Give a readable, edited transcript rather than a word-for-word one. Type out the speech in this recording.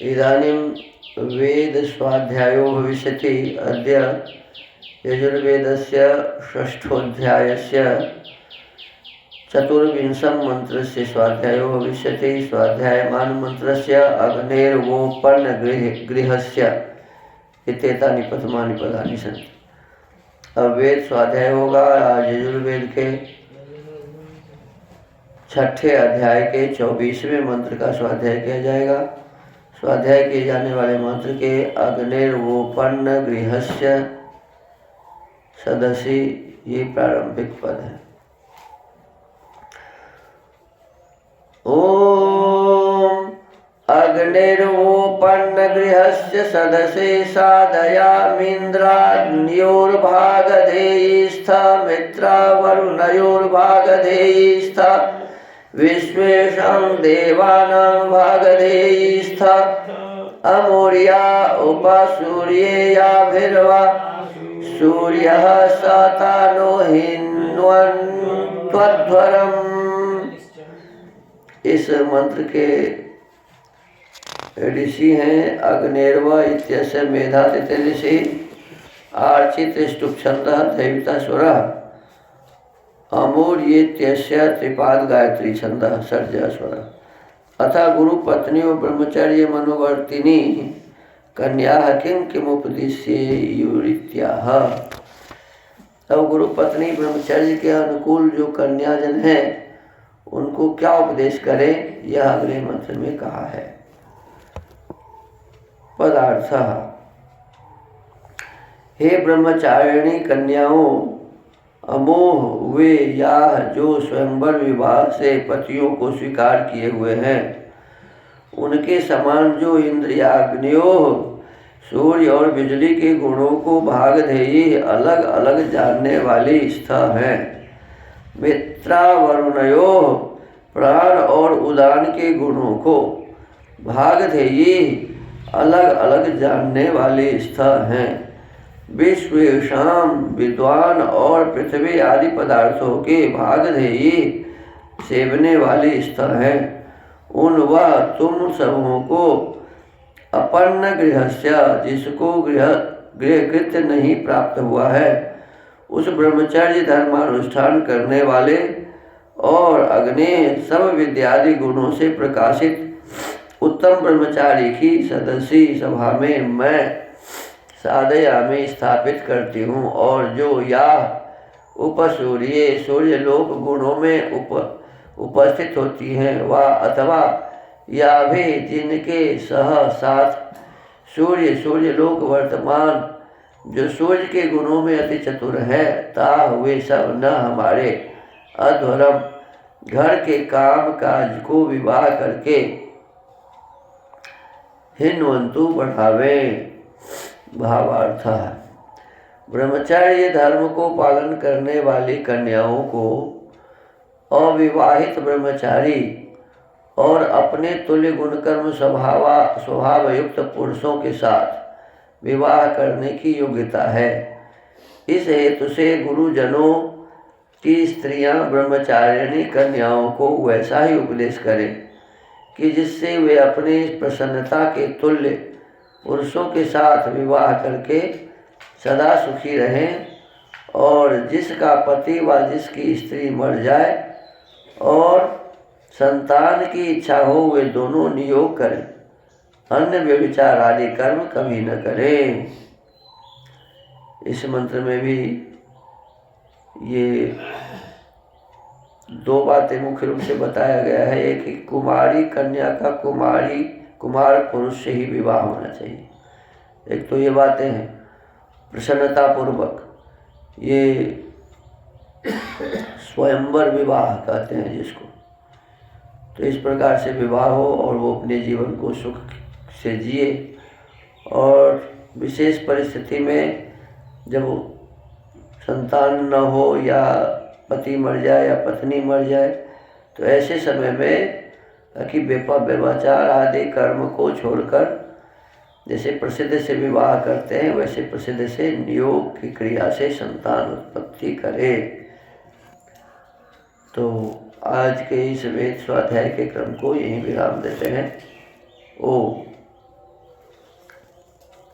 इदानीं वेदस्वाध्यायो भविष्यति। अद्य यजुर्वेदस्य षष्ठोऽध्यायस्य चतुर्विंशं मन्त्रस्य स्वाध्यायो भविष्यति। स्वाध्यायमानमन्त्रस्य अग्नेर्वोपन्नगृहस्य इत्येतानि प्रथमानि पदानि सन्ति। अब वेद स्वाध्याय होगा। आज यजुर्वेद के छठे अध्याय के 24वें मंत्र का स्वाध्याय किया जाएगा। स्वाध्याय किए जाने वाले मंत्र के अग्निर्वोपन्न गृहस्य सदसी ये प्रारंभिक पद है। ओम अग्निर्वोपन्न गृहस्य सदसे साधयामीन्द्राग्न्योर्भागधेयीस्थ मित्रावरुणयोर्भागधेयीस्थ विश्वेषां देवानां भागधेयीस्थ अमूर्या उपसूर्येयाभिर्वा सूर्यः सतानो हिन्वन् त्वध्वरम्। इस मंत्र के ऋषि हैं अग्नेर्व इत्यस्य मेधातिथि ऋषि, आर्चित स्तुप्छन्दः दैवतासुरः, अमूर्येत्यस्य त्रिपाद गायत्री छन्दः सर्जः स्वरः। अथा गुरुपत्नी व ब्रह्मचर्य मनोवर्तिनी कन्या किं किमुपदिश्येयुरित्याह। अब गुरुपत्नी ब्रह्मचर्य के अनुकूल जो कन्याजन है उनको क्या उपदेश करें, यह अगले मंत्र में कहा है। पदार्थ। हे ब्रह्मचारिणी कन्याओं, अमोह वे या जो स्वयंवर विवाह से पतियों को स्वीकार किए हुए हैं, उनके समान जो इंद्रियाग्नियों सूर्य और बिजली के गुणों को भागधेयी अलग अलग जानने वाली स्थ हैं। मित्रावरुणयो प्राण और उदान के गुणों को भागधेयी अलग अलग जानने वाले स्थ हैं। विश्वेषाम विद्वान और पृथ्वी आदि पदार्थों के भागधेयी सेवने वाले स्थ हैं। उन वह तुम सबों को अपन्न गृहस्य जिसको गृहकृत्य नहीं प्राप्त हुआ है, उस ब्रह्मचर्य धर्मानुष्ठान करने वाले और अग्नि सब विद्यादि गुणों से प्रकाशित उत्तम ब्रह्मचारी की सदसी सभा में मैं साधयामी स्थापित करती हूँ। और जो या उपसूर्य सूर्यलोक गुणों में उपस्थित होती हैं, वह अथवा या भी जिनके साथ सूर्यलोक वर्तमान जो सूर्य के गुणों में अति चतुर है, ता वे सब न हमारे अध्वरम घर के काम काज को विवाह करके हिन्वंतु बढ़ावे। भावार्थ। ब्रह्मचर्य धर्म को पालन करने वाली कन्याओं को अविवाहित ब्रह्मचारी और अपने तुल्य गुणकर्म स्वभाव युक्त पुरुषों के साथ विवाह करने की योग्यता है। इस हेतु से गुरुजनों की स्त्रियां ब्रह्मचारिणी कन्याओं को वैसा ही उपदेश करें कि जिससे वे अपनी प्रसन्नता के तुल्य पुरुषों के साथ विवाह करके सदा सुखी रहें, और जिसका पति व जिसकी स्त्री मर जाए और संतान की इच्छा हो, वे दोनों नियोग करें, अन्य व्यभिचार आदि कर्म कभी न करें। इस मंत्र में भी ये दो बातें मुख्य रूप से बताया गया है। एक कि कुमारी कन्या का कुमार पुरुष से ही विवाह होना चाहिए। एक तो ये बातें हैं प्रसन्नता पूर्वक, ये स्वयंवर विवाह कहते हैं जिसको, तो इस प्रकार से विवाह हो और वो अपने जीवन को सुख से जिए। और विशेष परिस्थिति में जब संतान न हो या पति मर जाए या पत्नी मर जाए, तो ऐसे समय में कि व्यभिचार आदि कर्म को छोड़कर जैसे प्रसिद्ध से विवाह करते हैं, वैसे प्रसिद्ध से नियोग की क्रिया से संतान उत्पत्ति करे। तो आज के इस वेद स्वाध्याय के क्रम को यहीं विराम देते हैं। ओम।